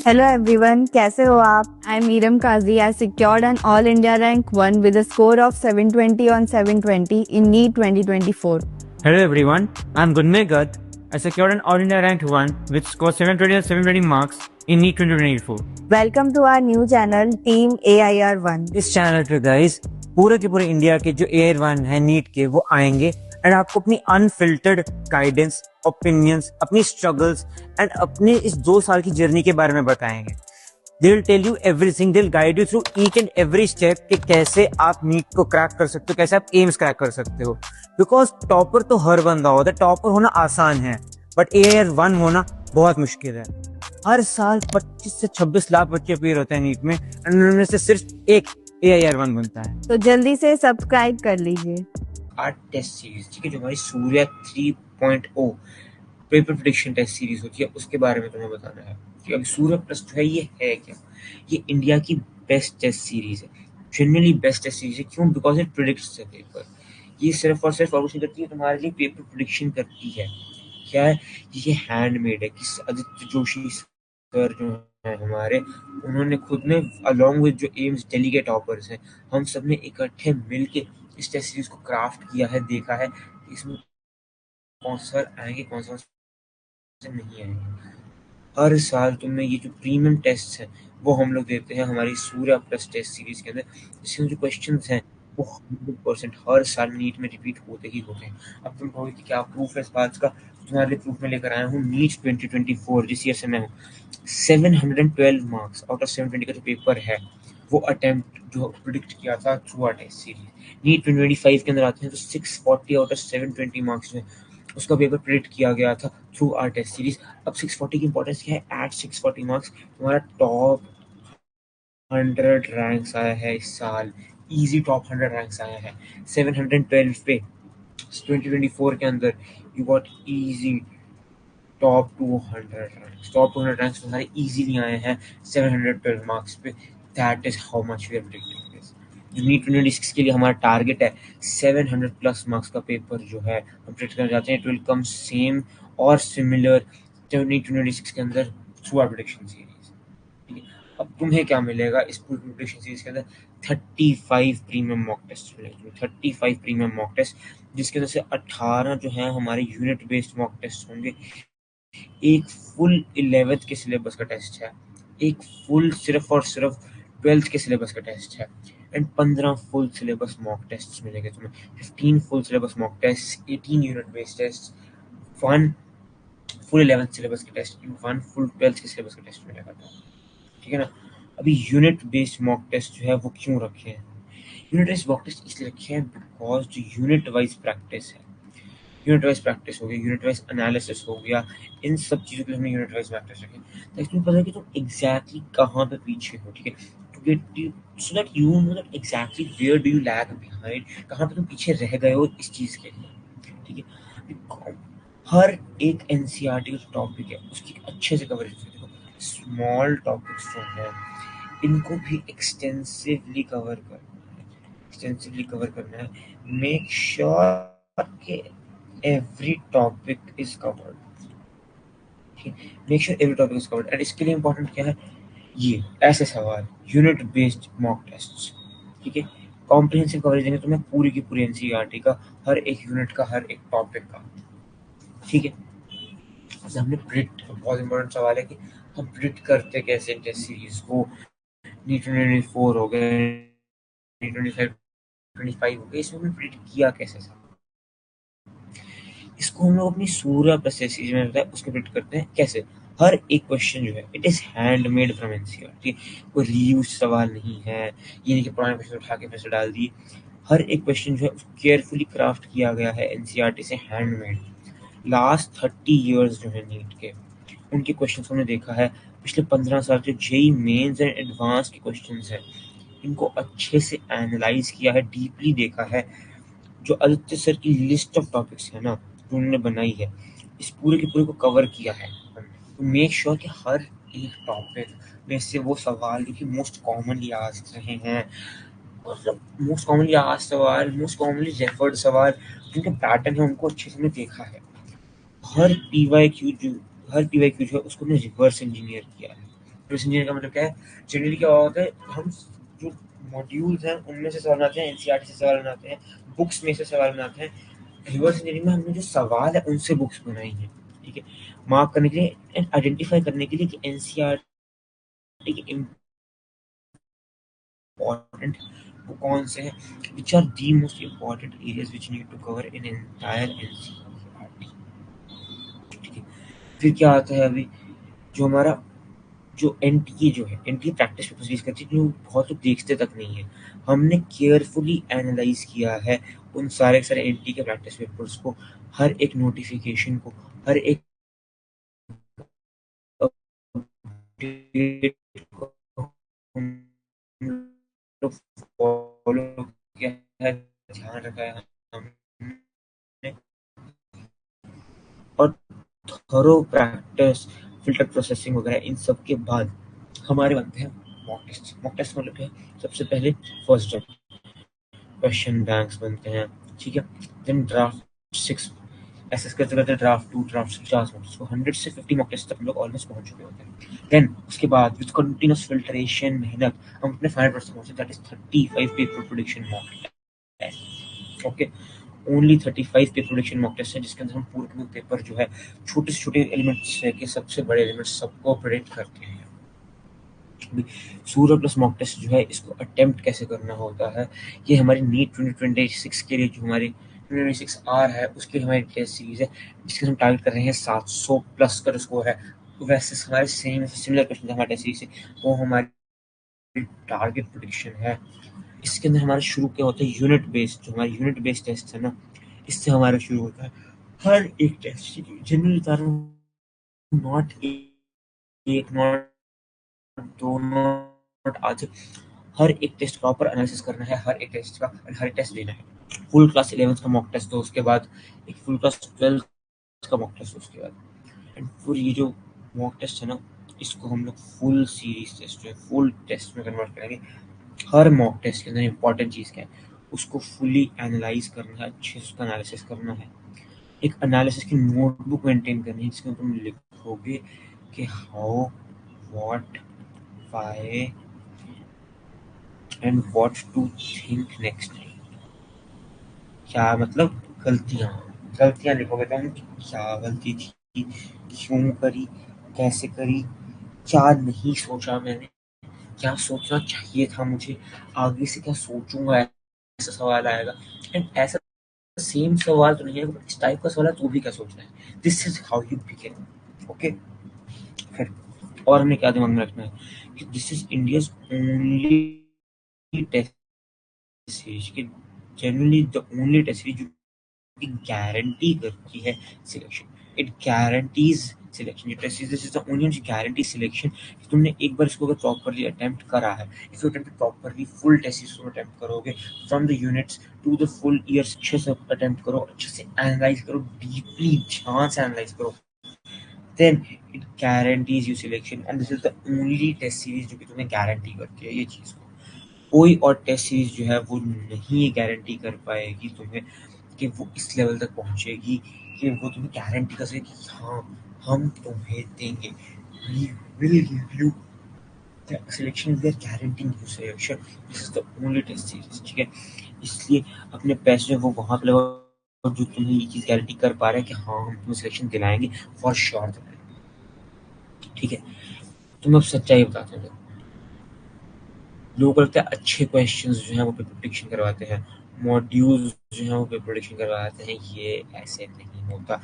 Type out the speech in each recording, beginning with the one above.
Hello everyone, कैसे हो आप? I am Iram Kazi. I secured an All India Rank 1 with a score of 720 on 720 in NEET 2024. Hello everyone, I'm Gunmay Gadd. I secured an All India Ranked 1 with score 720 and 720 marks in NEET 2024. Welcome to our new channel Team AIR1. इस channel पे guys पूरे के पूरे India के जो AIR1 है NEET के वो आएंगे एंड आपको अपनी अनफिल्टर्ड गाइडेंस, ओपिनियंस, अपनी स्ट्रगल्स एंड अपने इस 2 साल की जर्नी के बारे में बताएंगे। They will tell you everything, they'll guide you through each and every step कि कैसे आप नीट को क्रैक कर सकते हो, कैसे आप एम्स क्रैक कर सकते हो। बिकॉज टॉपर तो हर बंदा होता है, टॉपर होना आसान है बट AIR1 होना बहुत मुश्किल है। हर साल 25 से 26 लाख बच्चे अपीयर होते हैं नीट में एंड उनमें से सिर्फ एक AIR1 बनता है। तो जल्दी से सब्सक्राइब कर लीजिए। आर्ट टेस्ट सीरीज, ठीक है, जो हमारी Surya 3.0 paper prediction test series होती है उसके बारे में तुम्हें बताना है कि अभी सूर्य प्लस जो है ये है क्या। ये इंडिया की बेस्ट टेस्ट सीरीज है, जनरली बेस्ट टेस्ट सीरीज है। क्यों? Because it predicts the paper. ये सिर्फ और सिर्फ ऑब्वियसली करती है, तुम्हारे लिए पेपर प्रिडिक्शन करती है। क्या है ये? हैंडमेड है। किस आदित्य जोशी सर जो है हमारे, उन्होंने खुद ने अलॉन्ग विद जो एम्स दिल्ली के टॉपर्स हैं, हम सब ने इकट्ठे मिलके इस टेस्ट सीरीज को क्राफ्ट किया है, देखा है इसमें कौन सा सर आएंगे, कौन सा नहीं आएंगे। हर साल तुम्हें ये जो प्रीमियम टेस्ट हैं वो हम लोग देते हैं हमारी सूर्या प्लस टेस्ट सीरीज के अंदर, जिसमें जो क्वेश्चंस हैं वो 100% हर साल नीट में रिपीट होते ही होते हैं। अब तुम कहोगे कि क्या प्रूफ है इस बात का? तुम्हारे लिए प्रूफ में लेकर आया हूँ नीट 2024, जिस ईयर से मैं हूँ। 712 मार्क्स आउट ऑफ 720 का जो पेपर है वो अटेम्प्ट जो प्रिडिक्ट किया था through our test series. NEET 2025 के अंदर आते हैं तो 640 आउट ऑफ 720 मार्क्स जो है उसका पेपर प्रिडिक्ट किया गया था थ्रू आर टेस्ट सीरीज। अब 640 की इंपॉर्टेंस क्या है? एट 640 मार्क्स तुम्हारा टॉप 100 रैंक्स आया है इस साल, इजी टॉप 100 रैंक्स आया है 712 पे। 2024 के अंदर you got easy top 200 ranks. Top 200 ranks तुम्हारे इजीली आए हैं 712 मार्क्स पे। That is how much we are predicting this. जो नीट 2026 के लिए हमारा टारगेट है 700 प्लस मार्क्स का पेपर जो है हम प्रिडिक्ट करना चाहते हैं। इट विल कम सेम और सिमिलर जो नीट 2026 के अंदर थ्रू आवर प्रेडिक्शन सीरीज। ठीक है, अब तुम्हें क्या मिलेगा इस पूरी प्रेडिक्शन सीरीज के अंदर? 35 प्रीमियम मॉक टेस्ट मिलेंगे। 35 प्रीमियम मॉक टेस्ट, जिसके अंदर से 18 जो है हमारे यूनिट बेस्ड मॉक टेस्ट होंगे। एक फुल 11th के सिलेबस का टेस्ट है, एक फुल सिर्फ और सिर्फ 12th के सिलेबस का टेस्ट है and 15 full syllabus mock test मिलेंगे तुम्हें। 15 full syllabus mock test, 18 unit based test, 1 full 11th syllabus का टेस्ट, 1 फुल 12th के सिलेबस का टेस्ट मिलेगा। ठीक है ना। अभी यूनिट बेस्ड मॉक टेस्ट जो है वो क्यों रखे हैं? यूनिट बेस्ड मॉक टेस्ट इसलिए रखे हैं बिकॉज जो यूनिट वाइज प्रैक्टिस है, यूनिट वाइज प्रैक्टिस हो गया, यूनिट वाइज एनालिसिस हो गया, इन सब चीज़ों के लिए हमने यूनिट वाइज प्रैक्टिस रखी ताकि तुम्हें पता है कि तुम एग्जैक्टली कहाँ पे पीछे हो। ठीक है, to get you so that you know that exactly where do you lag behind, कहाँ पे तुम पीछे रह गए हो इस चीज़ के लिए। ठीक है, हर एक एनसीईआरटी का टॉपिक है उसकी अच्छे से कवरेज है। देखो, स्मॉल टॉपिक्स जो है इनको भी एक्सटेंसिवली कवर करना है, एक्सटेंसिवली कवर करना है। मेक श्योर कि every topic is covered। Make sure every topic is covered and इसके लिए इंपॉर्टेंट क्या है? ये ऐसे सवाल, यूनिट बेस्ड मॉक टेस्ट। ठीक है, कॉम्प्रिहेंसिव कवरेज देंगे तुम्हें पूरी की पूरी एनसीईआरटी का, हर एक यूनिट का, हर एक टॉपिक का। ठीक है, जैसे हमने प्रिडिक्ट, बहुत इंपॉर्टेंट सवाल है कि हम प्रिडिक्ट करते कैसे टेस्ट सीरीज को। नीट 2024 हो गए, नीट 25 हो गए, इसमें हमने प्रिडिक्ट किया कैसे सर? इसको हम लोग अपनी सूर्या प्लस सीरीज में रहता है उसको प्रिडिक्ट करते हैं कैसे? हर एक क्वेश्चन जो है it is handmade from NCERT, कोई रीयूज सवाल नहीं है, ये नहीं कि पुराने क्वेश्चन उठा के फिर से डाल दिए। हर एक क्वेश्चन जो है केयरफुली क्राफ्ट किया गया है एनसीईआरटी से, हैंडमेड। लास्ट 30 इयर्स जो है नीट के, उनके क्वेश्चन हमने देखा है। पिछले 15 साल के जेईई मेंस एंड एडवांस के क्वेश्चन हैं, इनको अच्छे से एनालाइज किया है, डीपली देखा है। जो आदित्य सर की लिस्ट ऑफ टॉपिक्स है ना जो उन्होंने बनाई है, इस पूरे के पूरे को कवर किया है। तो मेक श्योर कि हर एक टॉपिक में से वो सवाल जो कि मोस्ट कॉमनली आस्क्ड रहे हैं, मतलब मोस्ट कॉमनली आस्क्ड सवाल, मोस्ट कॉमनली रेफर्ड सवाल, जिनके पैटर्न है उनको अच्छे से हमने देखा है। हर पीवाईक्यू जो है उसको हमने रिवर्स इंजीनियर किया है। रिवर्स इंजीनियरिंग का मतलब क्या है? जनरली क्या होता है, हम जो मॉड्यूल्स हैं उनमें से सवाल बनाते हैं, एनसीईआरटी से सवाल बनाते हैं, बुक्स में से सवाल बनाते हैं। रिवर्स इंजीनियरिंग में हमने जो सवाल है उनसे बुक्स बनाई हैं, ठीक है, मार्क करने के लिए एंड आइडेंटिफाई करने के लिए कि एनसीईआरटी के इम्पोर्टेंट वो कौन से हैं, which are the most important areas which need to cover in entire NCERT, ठीक है। फिर क्या आता है अभी, जो हमारा जो एनटीए जो है, एनटीए प्रैक्टिस पेपर्स रिलीज करती है, जो बहुत लोग देखते तक नहीं है। हमने केयरफुली एनालाइज किया है उन सारे के सारे एनटीए के प्रैक्टिस पेपर्स को, हर एक नोटिफिकेशन को, हर एक अपडेट को फॉलो किया है, ध्यान रखा है हमने, और थरो प्रैक्टिस, फिल्टर प्रोसेसिंग वगैरह इन सब के बाद हमारे बनते हैं मॉक टेस्ट। मॉक टेस्ट मतलब क्या है? सबसे पहले फर्स्ट जब क्वेश्चन बैंक्स बनते हैं, ठीक है, देन ड्राफ्ट 6 ऐसे करते करते ड्राफ्ट 2, ड्राफ्ट 50 मॉक टेस्ट, 100 से 50 मॉक टेस्ट तक हम लोग ऑलमोस्ट पहुंच चुके होते हैं। देन उसके बाद विद कंटिन्यूस फिल्ट्रेशन मेहनत हम अपने फाइनल पर पहुंचे, that is 35 paper prediction mock test, okay. Only 35 paper prediction mock test है, जिसके अंदर हम पूरे पेपर जो है छोटे से छोटे एलिमेंट्स के सबसे बड़े एलिमेंट्स सबको प्रेडिक्ट करते हैं। सूर्य प्लस मॉक टेस्ट जो है, इसको अटेम्प्ट कैसे करना होता है, ये हमारी नीट 2026 के लिए, जो हमारी 2026 आर है उसके हमारी टेस्ट सीरीज है, जिसके हम टारगेट कर रहे हैं 700 प्लस का जो स्कोर है। वैसे हमारे सेम सिमिलर क्वेश्चन हमारे टेस्ट सीरीज से, वो हमारी टारगेट प्रेडिक्शन है। इसके अंदर हमारे शुरू क्या होता है, यूनिट बेस्ड, जो हमारे यूनिट बेस्ड टेस्ट है ना, इससे हमारा शुरू होता है हर एक टेस्ट। जनरली बता रहा हूँ, नॉट एक, नॉट दो, नॉट आज, हर एक टेस्ट का प्रॉपर एनालिसिस करना है, हर एक टेस्ट का, हर एक टेस्ट देना है। फुल क्लास 11th का मॉक टेस्ट दो, उसके बाद एक फुल क्लास 12th का मॉक टेस्ट दो, उसके बाद एंड फिर ये जो मॉक टेस्ट है ना, इसको हम लोग फुल सीरीज टेस्ट जो है फुल टेस्ट में कन्वर्ट करेंगे। हर मॉक टेस्ट के अंदर इंपॉर्टेंट चीज़ क्या है, उसको फुली एनालाइज करना है, अच्छे से उसका एनालिसिस करना है, एक एनालिसिस की नोटबुक मेंटेन करनी है, जिसमें तुम लिखोगे कि how, what, why and what to think next time. क्या मतलब, गलतियाँ, गलतियाँ लिखोगे तुम, क्या गलती थी, क्यों करी, कैसे करी, क्या नहीं सोचा मैंने, क्या सोचना चाहिए था मुझे, आगे से क्या सोचूंगा, ऐसा सवाल आएगा। एंड ऐसा सेम सवाल तो नहीं है, इस टाइप का सवाल है तो भी क्या सोचना है, this is how you begin, okay. फिर और हमें क्या दिमाग में रखना है कि this is India's only test series, कि generally the only test series जो गारंटी करती है सिलेक्शन, इट गारंटीज सिलेक्शन। ये test series is the only जो गारंटी सिलेक्शन, कि तुमने एक बार इसको अगर प्रॉपर्ली अटेम्प्ट करा है, if you attempt properly full test series को अटेम्प्ट करोगे from the units to the full years, अच्छे से अटेम्प्ट करो, अच्छे से एनालाइज करो, डीपली ध्यान से एनालाइज करो, then it guarantees you selection, and this is the only test series जो कि तुम्हें गारंटी करती है ये चीज़ को। कोई और टेस्ट सीरीज जो है वो नहीं गारंटी कर पाएगी तुम्हें कि वो इस लेवल तक पहुंचेगी, कि वो तुम्हें गारंटी कर सके कि हाँ हम तुम्हें देंगे, we will give you the selection, we are guaranteeing you selection, this is the only test series, ठीक है। इसलिए अपने पैसे वो वहाँ पे लगाओ जो तुम्हें ये चीज़ गारंटी कर पा रहा है कि हाँ हम तुम्हें सिलेक्शन दिलाएंगे, फॉर श्योर दिलाएंगे, ठीक है। तुम्हें अब सच्चाई बताते हैं, लोगों को लगता है अच्छे क्वेश्चंस जो हैं वो पेपर प्रेडिक्शन करवाते हैं, मॉड्यूल्स जो हैं वो पेपर प्रेडिक्शन करवाते हैं, ये ऐसे नहीं होता।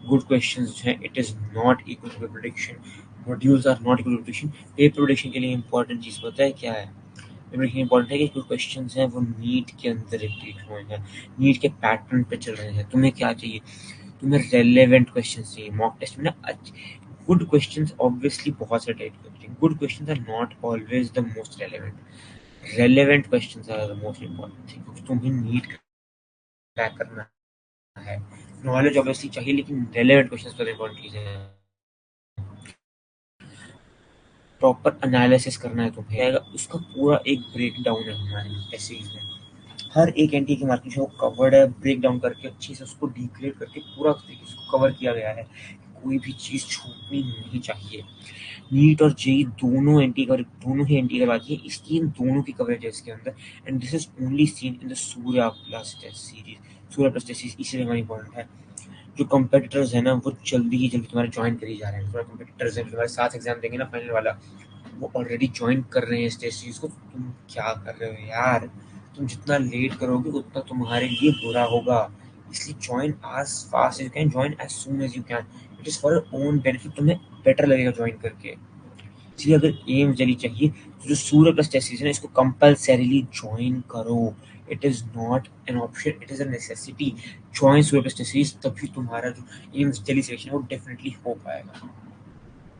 गुड क्वेश्चंस जो हैं it is not equal to paper prediction, modules are not equal to prediction. Paper prediction के लिए इंपॉर्टेंट चीज़ पता है क्या है, पेपर प्रेडिक्शन इंपॉर्टेंट है कि कुछ क्वेश्चंस हैं वो नीट के अंदर रिपीट हुए हैं, नीट के पैटर्न पे चल रहे हैं। तुम्हें क्या चाहिए, तुम्हें रेलेवेंट क्वेश्चन चाहिए मॉक टेस्ट में ना। गुड क्वेश्चंस ऑब्वियसली बहुत से टाइप के, good questions are not always the most relevant, relevant questions are the most important thing, क्योंकि तुम्हें नीट क्रैक करना है। नॉलेज ऑब्वियसली चाहिए, लेकिन रेलेवेंट क्वेश्चंस पर इम्पोर्टेंट चीज़ है, प्रॉपर एनालिसिस करना है तुम्हें, उसका पूरा एक ब्रेक डाउन है हमारे ऐसे में, हर एक एंटी की मार्केट वो कवर्ड है, ब्रेक डाउन करके अच्छे से उसको डिक्लेयर करके पूरा तरीके से कवर किया गया है। कोई भी चीज़ छूटनी नहीं चाहिए। नीट और जेई दोनों ही एंटी करवाती है, इसकी इन दोनों की कवरेज है इसके अंदर, and this is only seen in the Surya plus test series. Surya plus test series इसीलिए हमारी इंपॉर्टेंट है। जो कंपेटिटर्स है ना वो जल्दी ही जल्दी तुम्हारे ज्वाइन कर ही जा रहे हैं। तुम्हारे कंपेटिटर्स हैं तुम्हारे साथ एग्जाम देंगे ना फाइनल वाला, वो ऑलरेडी ज्वाइन कर रहे हैं इस टेस्ट सीरीज को। तुम क्या कर रहे हो यार? तुम जितना लेट करोगे उतना तुम्हारे लिए बुरा होगा, इसलिए join as fast as you can, join as soon as you can. It is for your own benefit, तुम्हें बेटर लगेगा ज्वाइन करके। इसलिए अगर एम जल्दी चाहिए तो जो सूर्य प्लस टेस्ट सीरीज है इसको कंपल्सरीली ज्वाइन करो। It is not an option, it is a necessity. Join Surya plus test series, तभी तुम्हारा जो एम्स जल्दी सिलेक्शन है वो डेफिनेटली हो पाएगा।